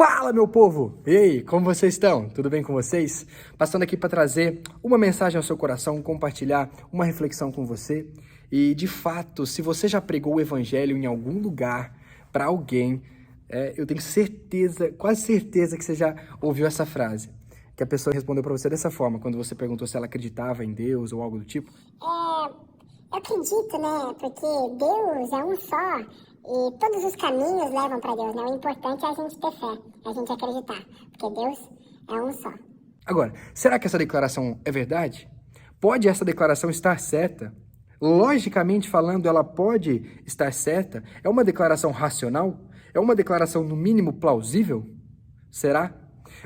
Fala, meu povo! E aí, como vocês estão? Tudo bem com vocês? Passando aqui para trazer uma mensagem ao seu coração, compartilhar uma reflexão com você. E, de fato, se você já pregou o evangelho em algum lugar para alguém, eu tenho certeza, quase certeza que você já ouviu essa frase. Que a pessoa respondeu para você dessa forma, quando você perguntou se ela acreditava em Deus ou algo do tipo. Eu acredito, né? Porque Deus é um só e todos os caminhos levam para Deus, né? O importante é a gente ter fé, a gente acreditar, porque Deus é um só. Agora, será que essa declaração é verdade? Pode essa declaração estar certa? Logicamente falando, ela pode estar certa? É uma declaração racional? É uma declaração, no mínimo, plausível? Será?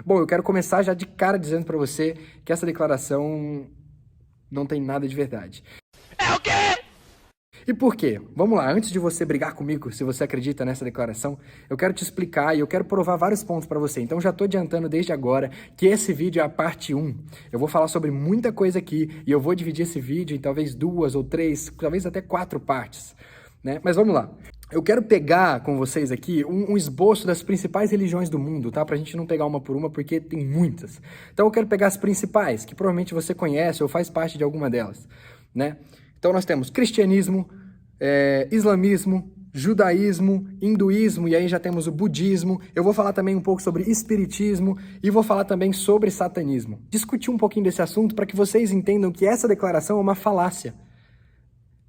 Bom, eu quero começar já de cara dizendo para você que essa declaração não tem nada de verdade. É o quê? E por quê? Vamos lá, antes de você brigar comigo, se você acredita nessa declaração, eu quero te explicar e eu quero provar vários pontos para você. Então já estou adiantando desde agora que esse vídeo é a parte 1. Eu vou falar sobre muita coisa aqui e eu vou dividir esse vídeo em talvez 2 ou 3, talvez até 4 partes, né? Mas vamos lá. Eu quero pegar com vocês aqui um esboço das principais religiões do mundo, tá? Pra gente não pegar uma por uma, porque tem muitas. Então eu quero pegar as principais, que provavelmente você conhece ou faz parte de alguma delas, né? Então nós temos cristianismo, islamismo, judaísmo, hinduísmo, e aí já temos o budismo. Eu vou falar também um pouco sobre espiritismo e vou falar também sobre satanismo. Discutir um pouquinho desse assunto para que vocês entendam que essa declaração é uma falácia.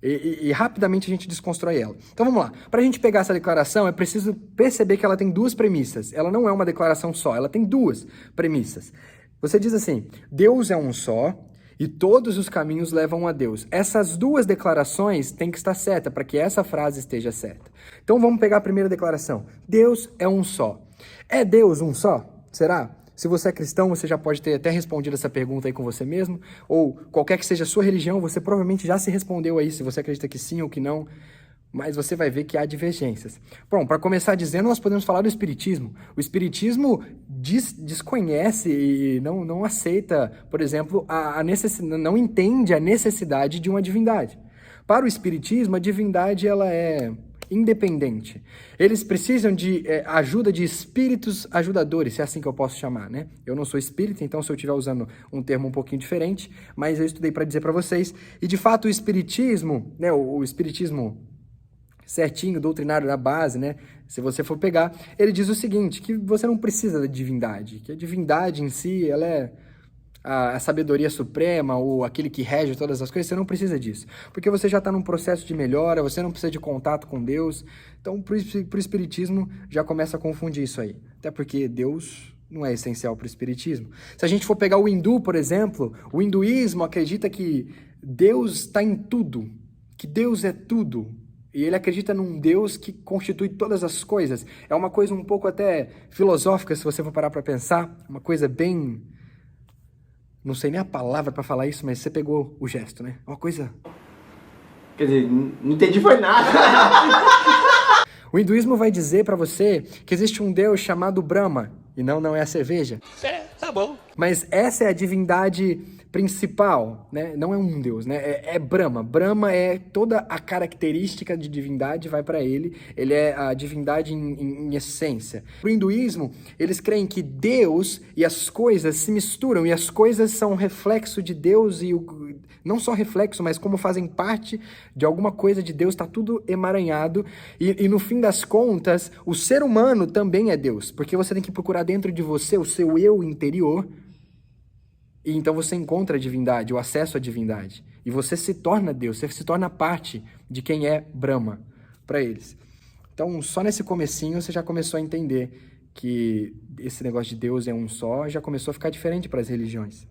E rapidamente a gente desconstrói ela. Então vamos lá. Para a gente pegar essa declaração, é preciso perceber que ela tem duas premissas. Ela não é uma declaração só, ela tem duas premissas. Você diz assim, Deus é um só e todos os caminhos levam a Deus. Essas duas declarações têm que estar certas para que essa frase esteja certa. Então vamos pegar a primeira declaração. Deus é um só. É Deus um só? Será? Se você é cristão, você já pode ter até respondido essa pergunta aí com você mesmo, ou qualquer que seja a sua religião, você provavelmente já se respondeu aí, se você acredita que sim ou que não, mas você vai ver que há divergências. Bom, para começar dizendo, nós podemos falar do Espiritismo. O Espiritismo desconhece e não aceita, por exemplo, não entende a necessidade de uma divindade. Para o Espiritismo, a divindade ela é independente. Eles precisam de ajuda de espíritos ajudadores, se é assim que eu posso chamar, né? Eu não sou espírita, então se eu estiver usando um termo um pouquinho diferente, mas eu estudei para dizer para vocês. E de fato o espiritismo, né, o espiritismo certinho, doutrinário da base, né? Se você for pegar, ele diz o seguinte, que você não precisa da divindade, que a divindade em si, ela é a sabedoria suprema, ou aquele que rege todas as coisas, você não precisa disso. Porque você já está num processo de melhora, você não precisa de contato com Deus. Então, para o Espiritismo, já começa a confundir isso aí. Até porque Deus não é essencial para o Espiritismo. Se a gente for pegar o hindu, por exemplo, o hinduísmo acredita que Deus está em tudo, que Deus é tudo. E ele acredita num Deus que constitui todas as coisas. É uma coisa um pouco até filosófica, se você for parar para pensar. Uma coisa bem... Não sei nem a palavra para falar isso, mas você pegou o gesto, né? Uma coisa... Quer dizer, não entendi foi nada. O hinduísmo vai dizer para você que existe um Deus chamado Brahma. E não é a cerveja. Tá bom. Mas essa é a divindade principal, né? Não é um Deus, né? É Brahma. Brahma é toda a característica de divindade vai para ele. Ele é a divindade em essência. Para o hinduísmo, eles creem que Deus e as coisas se misturam e as coisas são reflexo de Deus e não só reflexo, mas como fazem parte de alguma coisa de Deus, está tudo emaranhado e no fim das contas, o ser humano também é Deus, porque você tem que procurar dentro de você o seu eu interior. E então você encontra a divindade, o acesso à divindade. E você se torna Deus, você se torna parte de quem é Brahma para eles. Então, só nesse comecinho você já começou a entender que esse negócio de Deus é um só, já começou a ficar diferente para as religiões.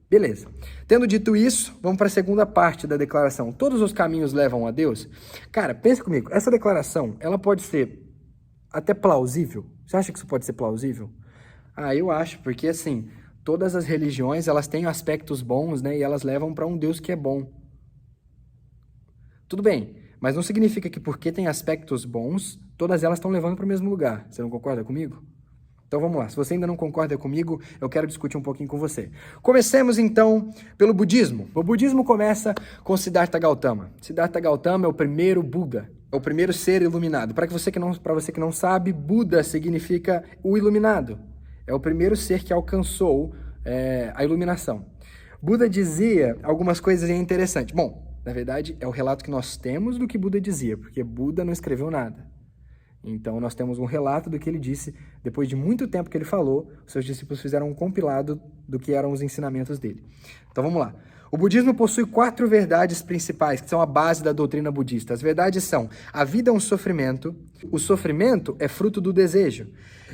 Beleza. Tendo dito isso, vamos para a segunda parte da declaração. Todos os caminhos levam a Deus? Cara, pense comigo, essa declaração, ela pode ser até plausível? Você acha que isso pode ser plausível? Ah, eu acho, porque assim... Todas as religiões, elas têm aspectos bons, né? E elas levam para um Deus que é bom. Tudo bem, mas não significa que porque tem aspectos bons, todas elas estão levando para o mesmo lugar. Você não concorda comigo? Então vamos lá, se você ainda não concorda comigo, eu quero discutir um pouquinho com você. Comecemos então pelo budismo. O budismo começa com Siddhartha Gautama. Siddhartha Gautama é o primeiro Buda. é o primeiro ser iluminado. Para você que não sabe, Buda significa o iluminado. É o primeiro ser que alcançou a iluminação. Buda dizia algumas coisas interessantes. Bom, na verdade, é o relato que nós temos do que Buda dizia, porque Buda não escreveu nada. Então, nós temos um relato do que ele disse. Depois de muito tempo que ele falou, os seus discípulos fizeram um compilado do que eram os ensinamentos dele. Então, vamos lá. O budismo possui 4 verdades principais, que são a base da doutrina budista. As verdades são: a vida é um sofrimento, o sofrimento é fruto do desejo.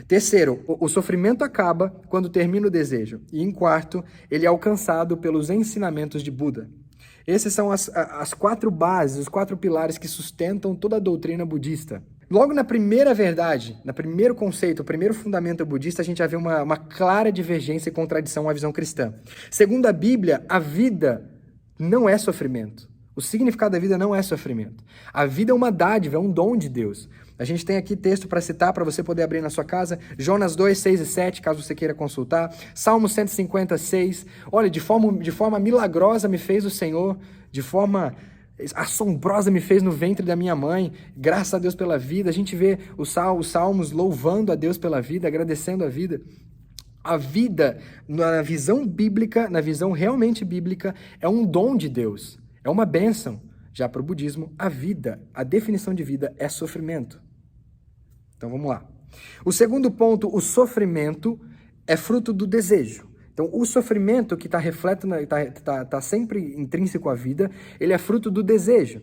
Terceiro, o sofrimento acaba quando termina o desejo. E em quarto, ele é alcançado pelos ensinamentos de Buda. Esses são as 4 bases, os 4 pilares que sustentam toda a doutrina budista. Logo na primeira verdade, no primeiro conceito, o primeiro fundamento budista, a gente já vê uma clara divergência e contradição à visão cristã. Segundo a Bíblia, a vida não é sofrimento. O significado da vida não é sofrimento. A vida é uma dádiva, é um dom de Deus. A gente tem aqui texto para citar, para você poder abrir na sua casa. Jonas 2, 6 e 7, caso você queira consultar. Salmo 156. Olha, de forma milagrosa me fez o Senhor, de forma assombrosa me fez no ventre da minha mãe, graças a Deus pela vida. A gente vê os salmos louvando a Deus pela vida, agradecendo a vida. A vida, na visão bíblica, na visão realmente bíblica, é um dom de Deus, é uma bênção. Já para o budismo, a vida, a definição de vida é sofrimento. Então vamos lá. O segundo ponto, o sofrimento é fruto do desejo. Então, o sofrimento que está sempre intrínseco à vida, ele é fruto do desejo.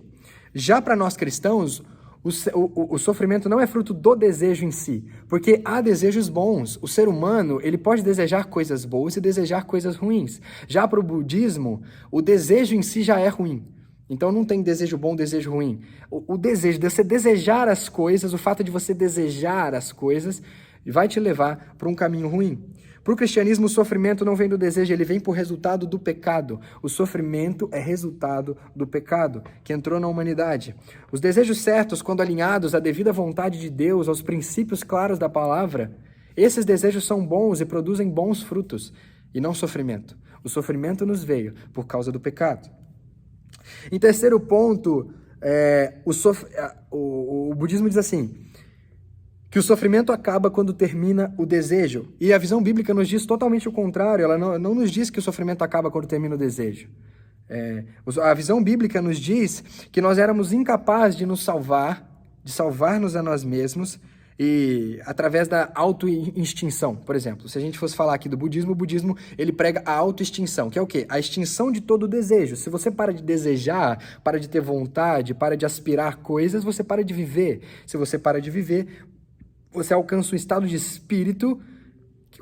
Já para nós cristãos, o sofrimento não é fruto do desejo em si, porque há desejos bons. O ser humano, ele pode desejar coisas boas e desejar coisas ruins. Já para o budismo, o desejo em si já é ruim. Então, não tem desejo bom, desejo ruim. O desejo de você desejar as coisas, o fato de você desejar as coisas, vai te levar para um caminho ruim. Para o cristianismo, o sofrimento não vem do desejo, ele vem por resultado do pecado. O sofrimento é resultado do pecado que entrou na humanidade. Os desejos certos, quando alinhados à devida vontade de Deus, aos princípios claros da palavra, esses desejos são bons e produzem bons frutos, e não sofrimento. O sofrimento nos veio por causa do pecado. Em terceiro ponto, o budismo diz assim, que o sofrimento acaba quando termina o desejo. E a visão bíblica nos diz totalmente o contrário. Ela não nos diz que o sofrimento acaba quando termina o desejo. A visão bíblica nos diz que nós éramos incapazes de nos salvar, de salvar-nos a nós mesmos, e através da auto-extinção. Por exemplo, se a gente fosse falar aqui do budismo, o budismo ele prega a auto-extinção, que é o quê? A extinção de todo o desejo. Se você para de desejar, para de ter vontade, para de aspirar coisas, você para de viver. Se você para de viver, você alcança um estado de espírito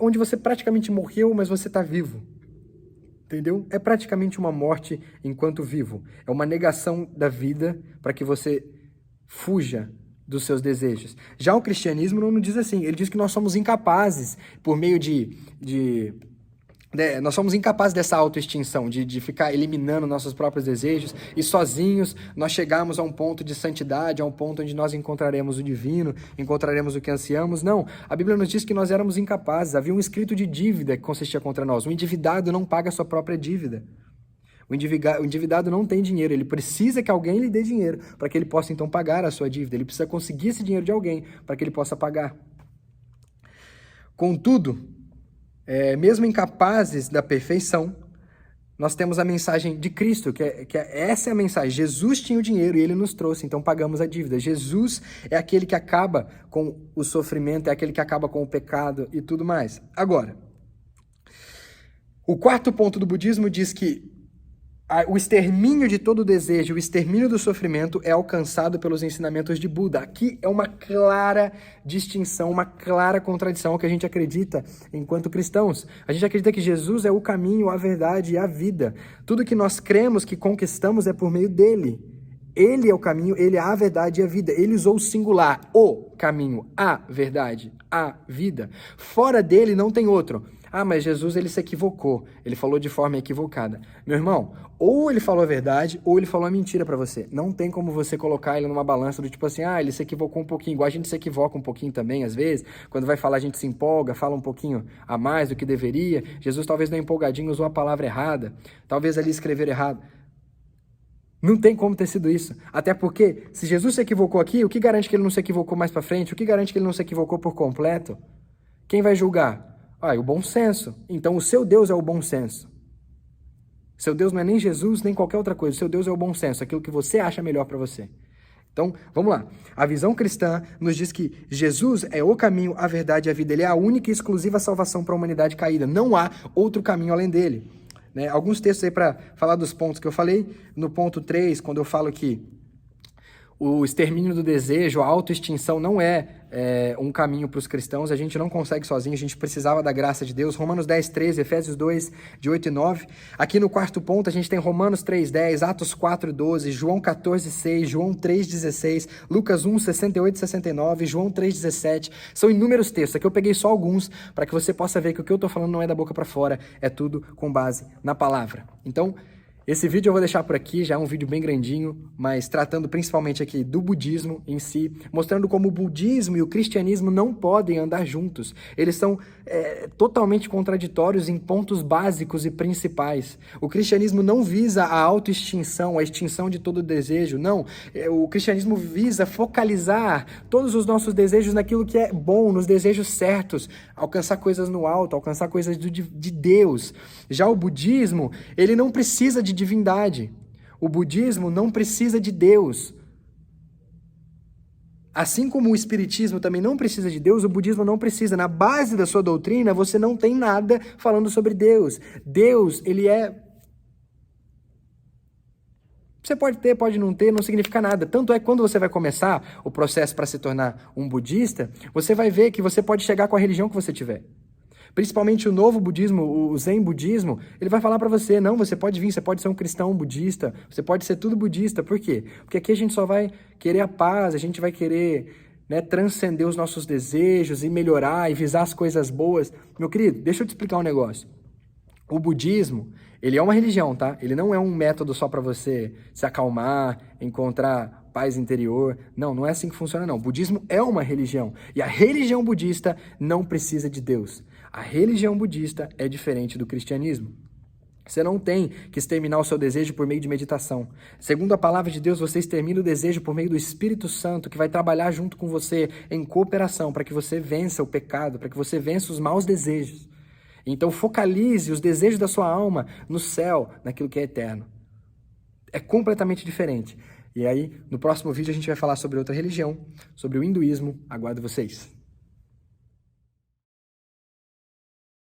onde você praticamente morreu, mas você está vivo. Entendeu? É praticamente uma morte enquanto vivo. É uma negação da vida para que você fuja dos seus desejos. Já o cristianismo não nos diz assim. Ele diz que nós somos incapazes, por meio nós somos incapazes dessa autoextinção, de ficar eliminando nossos próprios desejos e sozinhos nós chegamos a um ponto de santidade, a um ponto onde nós encontraremos o divino, encontraremos o que ansiamos. Não, a Bíblia nos diz que nós éramos incapazes, havia um escrito de dívida que consistia contra nós. O endividado não paga a sua própria dívida. O endividado não tem dinheiro, ele precisa que alguém lhe dê dinheiro para que ele possa então pagar a sua dívida. Ele precisa conseguir esse dinheiro de alguém para que ele possa pagar. Contudo, mesmo incapazes da perfeição, nós temos a mensagem de Cristo, essa é a mensagem. Jesus tinha o dinheiro e ele nos trouxe, então pagamos a dívida. Jesus é aquele que acaba com o sofrimento, é aquele que acaba com o pecado e tudo mais. Agora, o quarto ponto do budismo diz que o extermínio de todo o desejo, o extermínio do sofrimento é alcançado pelos ensinamentos de Buda. Aqui é uma clara distinção, uma clara contradição ao que a gente acredita enquanto cristãos. A gente acredita que Jesus é o caminho, a verdade e a vida. Tudo que nós cremos, que conquistamos é por meio dele. Ele é o caminho, ele é a verdade e a vida. Ele usou o singular, o caminho, a verdade, a vida. Fora dele não tem outro. Ah, mas Jesus ele se equivocou, ele falou de forma equivocada. Meu irmão, ou ele falou a verdade, ou ele falou a mentira pra você. Não tem como você colocar ele numa balança do tipo assim, ele se equivocou um pouquinho, igual a gente se equivoca um pouquinho também, às vezes. Quando vai falar, a gente se empolga, fala um pouquinho a mais do que deveria. Jesus talvez não empolgadinho usou a palavra errada, talvez ali escrever errado. Não tem como ter sido isso. Até porque, se Jesus se equivocou aqui, o que garante que ele não se equivocou mais para frente? O que garante que ele não se equivocou por completo? Quem vai julgar? O bom senso. Então, o seu Deus é o bom senso. Seu Deus não é nem Jesus, nem qualquer outra coisa. O seu Deus é o bom senso, aquilo que você acha melhor para você. Então, vamos lá. A visão cristã nos diz que Jesus é o caminho, a verdade e a vida. Ele é a única e exclusiva salvação para a humanidade caída. Não há outro caminho além dele. Né? Alguns textos aí para falar dos pontos que eu falei. No ponto 3, quando eu falo que o extermínio do desejo, a autoextinção não é um caminho para os cristãos, a gente não consegue sozinho, a gente precisava da graça de Deus. Romanos 10, 13, Efésios 2, de 8 e 9. Aqui no quarto ponto a gente tem Romanos 3, 10, Atos 4, 12, João 14, 6, João 3, 16, Lucas 1, 68 e 69, João 3, 17. São inúmeros textos, aqui eu peguei só alguns para que você possa ver que o que eu estou falando não é da boca para fora, é tudo com base na palavra. Então, esse vídeo eu vou deixar por aqui, já é um vídeo bem grandinho, mas tratando principalmente aqui do budismo em si, mostrando como o budismo e o cristianismo não podem andar juntos. Eles são totalmente contraditórios em pontos básicos e principais. O cristianismo não visa a autoextinção, a extinção de todo desejo, não. O cristianismo visa focalizar todos os nossos desejos naquilo que é bom, nos desejos certos, alcançar coisas no alto, alcançar coisas de Deus. Já o budismo, ele não precisa de divindade. O budismo não precisa de Deus. Assim como o espiritismo também não precisa de Deus, o budismo não precisa. Na base da sua doutrina, você não tem nada falando sobre Deus. Deus, ele é... Você pode ter, pode não ter, não significa nada. Tanto é que quando você vai começar o processo para se tornar um budista, você vai ver que você pode chegar com a religião que você tiver. Principalmente o novo budismo, o Zen budismo, ele vai falar para você, não, você pode vir, você pode ser um cristão budista, você pode ser tudo budista. Por quê? Porque aqui a gente só vai querer a paz, a gente vai querer, transcender os nossos desejos e melhorar e visar as coisas boas. Meu querido, deixa eu te explicar um negócio. O budismo, ele é uma religião, tá? Ele não é um método só para você se acalmar, encontrar paz interior. Não, não é assim que funciona, não. O budismo é uma religião. E a religião budista não precisa de Deus. A religião budista é diferente do cristianismo. Você não tem que exterminar o seu desejo por meio de meditação. Segundo a palavra de Deus, você extermina o desejo por meio do Espírito Santo, que vai trabalhar junto com você em cooperação para que você vença o pecado, para que você vença os maus desejos. Então focalize os desejos da sua alma no céu, naquilo que é eterno. É completamente diferente. E aí, no próximo vídeo a gente vai falar sobre outra religião, sobre o hinduísmo. Aguardo vocês.